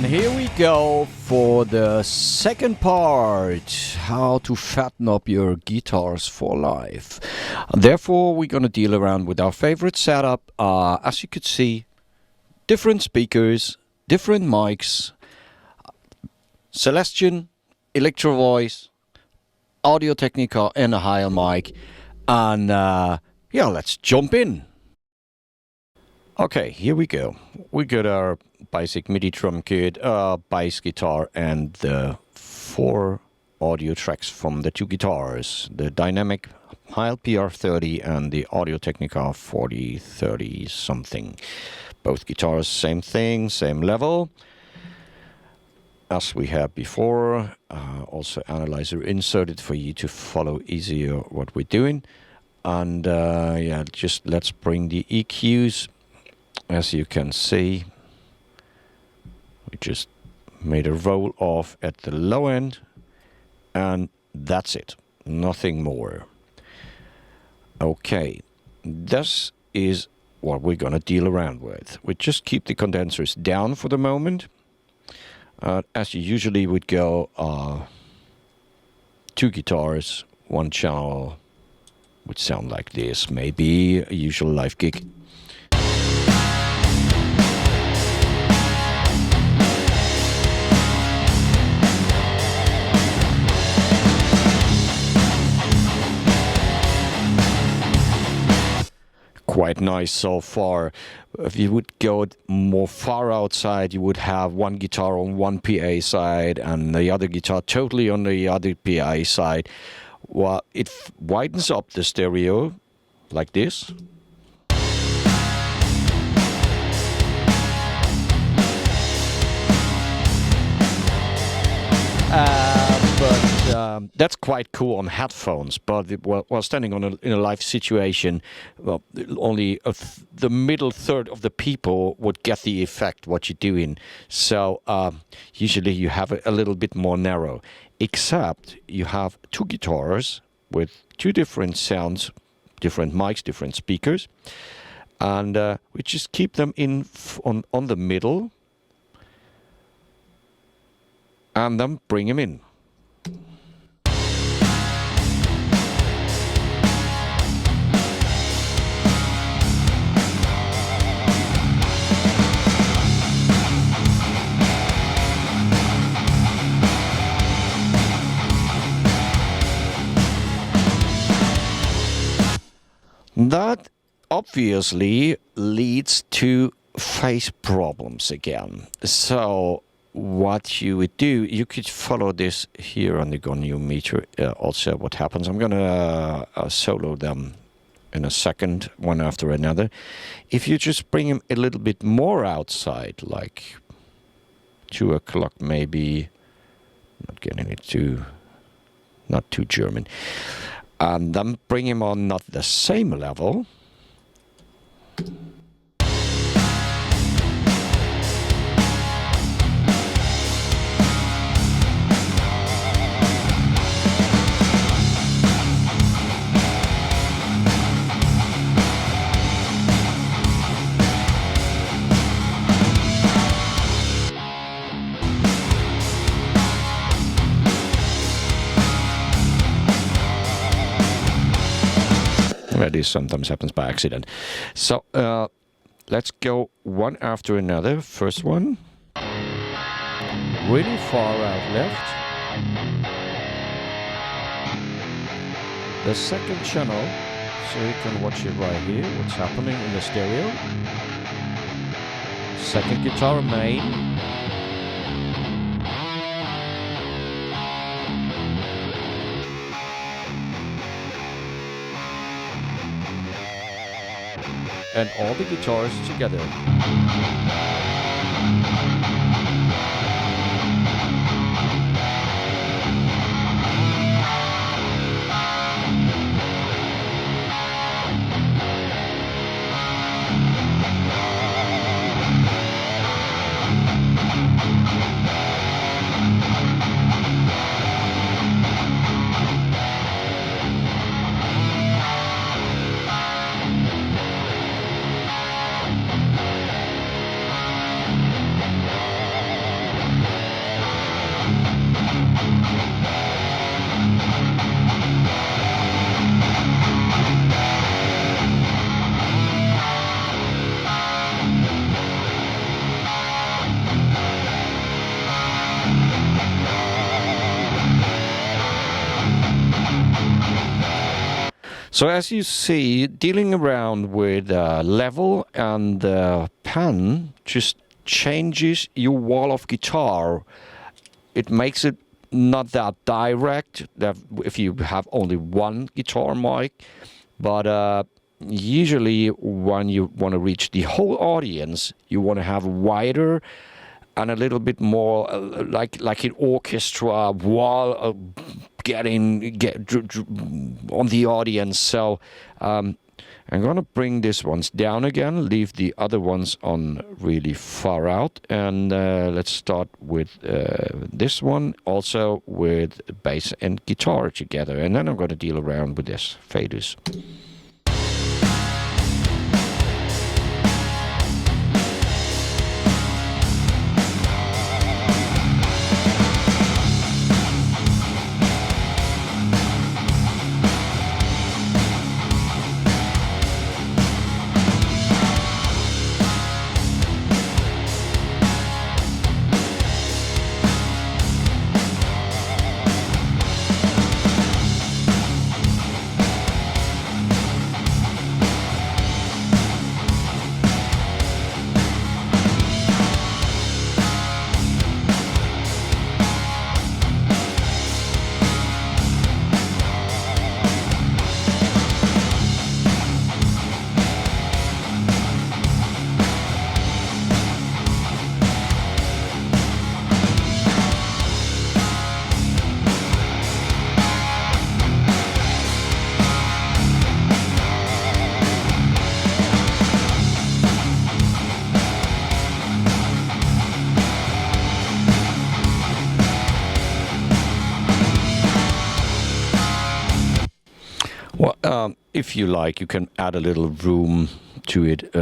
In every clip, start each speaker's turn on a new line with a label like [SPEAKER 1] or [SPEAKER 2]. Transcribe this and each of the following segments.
[SPEAKER 1] here we go for the second part, how to fatten up your guitars for life. Therefore, we're going to deal around with our favorite setup. As you could see, different speakers, different mics, Celestion, Electro Voice, Audio Technica and a Heil mic. And yeah, let's jump in. Okay, here we go. We got our basic MIDI drum kit, bass guitar, and the 4 audio tracks from the 2 guitars. The Dynamic Heil PR30 and the Audio Technica 4030 something. Both guitars, same thing, same level. As we had before, also analyzer inserted for you to follow easier what we're doing. And yeah, just let's bring the EQs. As you can see, we just made a roll off at the low end, and that's it, nothing more. Okay, this is what we're gonna deal around with. We just keep the condensers down for the moment. As you usually would go, 2 guitars, 1 channel would sound like this, maybe a usual live gig. Quite nice so far. If you would go more far outside, you would have 1 guitar on 1 PA side and the other guitar totally on the other PA side. Well, it widens up the stereo like this. But that's quite cool on headphones. But while standing in a live situation, well, only the middle third of the people would get the effect what you're doing. So usually you have it a little bit more narrow. Except you have 2 guitars with 2 different sounds, different mics, different speakers, and we just keep them in on the middle, and then bring them in. That obviously leads to phase problems again. So what you would do, you could follow this here on the goniometer also what happens. I'm going to solo them in a second, one after another. If you just bring them a little bit more outside, like 2 o'clock maybe, not getting it not too German, and then bring him on not the same level. This sometimes happens by accident. So let's go one after another. First one, really far out left. The second channel, so you can watch it right here, what's happening in the stereo. Second guitar main. And all the guitars together. So as you see, dealing around with level and pan just changes your wall of guitar. It makes it not that direct that if you have only one guitar mic, but usually when you want to reach the whole audience, you want to have wider and a little bit more like an orchestra while get on the audience. So I'm gonna bring these ones down again, leave the other ones on really far out, and let's start with this one, also with bass and guitar together, and then I'm gonna deal around with this faders. Well, if you like, you can add a little room to it.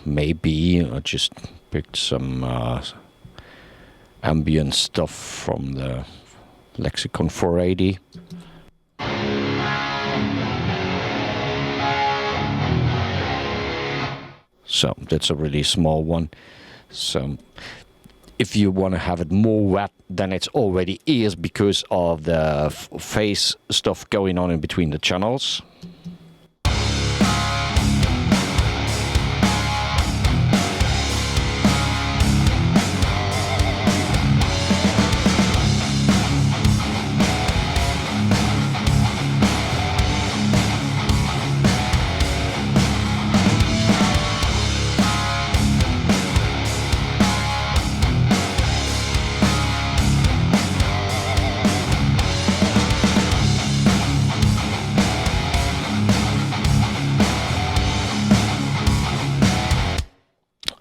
[SPEAKER 1] Maybe I just picked some ambient stuff from the Lexicon 480. So that's a really small one. So if you want to have it more wet than it already is because of the phase stuff going on in between the channels.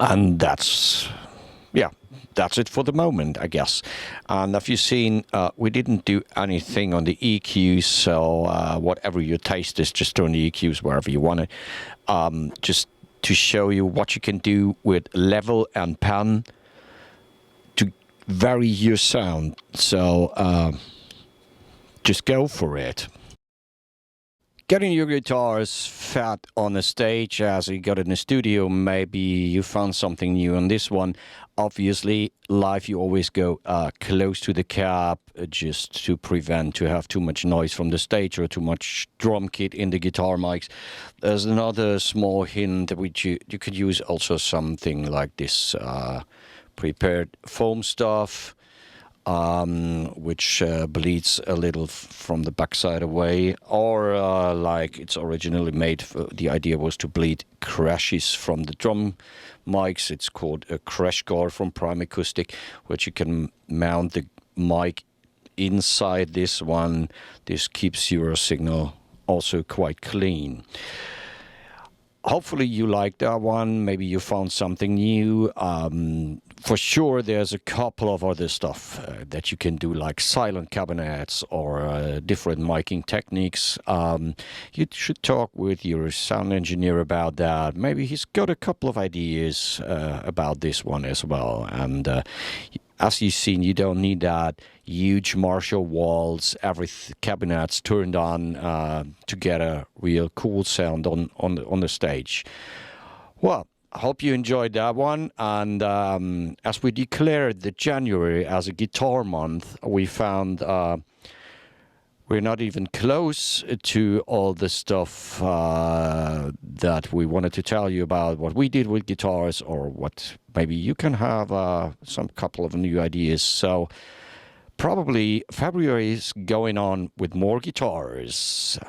[SPEAKER 1] And that's it for the moment, I guess. And if you've seen, we didn't do anything on the EQs, so whatever your taste is, just turn the EQs wherever you want it. Just to show you what you can do with level and pan to vary your sound. So just go for it. Getting your guitars fat on the stage as you got in the studio, maybe you found something new on this one. Obviously, live you always go close to the cab just to prevent to have too much noise from the stage or too much drum kit in the guitar mics. There's another small hint which you could use also something like this prepared foam stuff. Which bleeds a little from the backside away, or like it's originally made. The idea was to bleed crashes from the drum mics. It's called a crash guard from Prime Acoustic, which you can mount the mic inside this one. This keeps your signal also quite clean. Hopefully you like that one. Maybe you found something new. For sure, there's a couple of other stuff that you can do, like silent cabinets or different miking techniques. You should talk with your sound engineer about that. Maybe he's got a couple of ideas about this one as well. And as you've seen, you don't need that huge Marshall walls, every cabinet's turned on to get a real cool sound on the stage. Well, I hope you enjoyed that one. And as we declared the January as a guitar month, we found We're not even close to all the stuff that we wanted to tell you about what we did with guitars, or what maybe you can have some couple of new ideas. So probably February is going on with more guitars.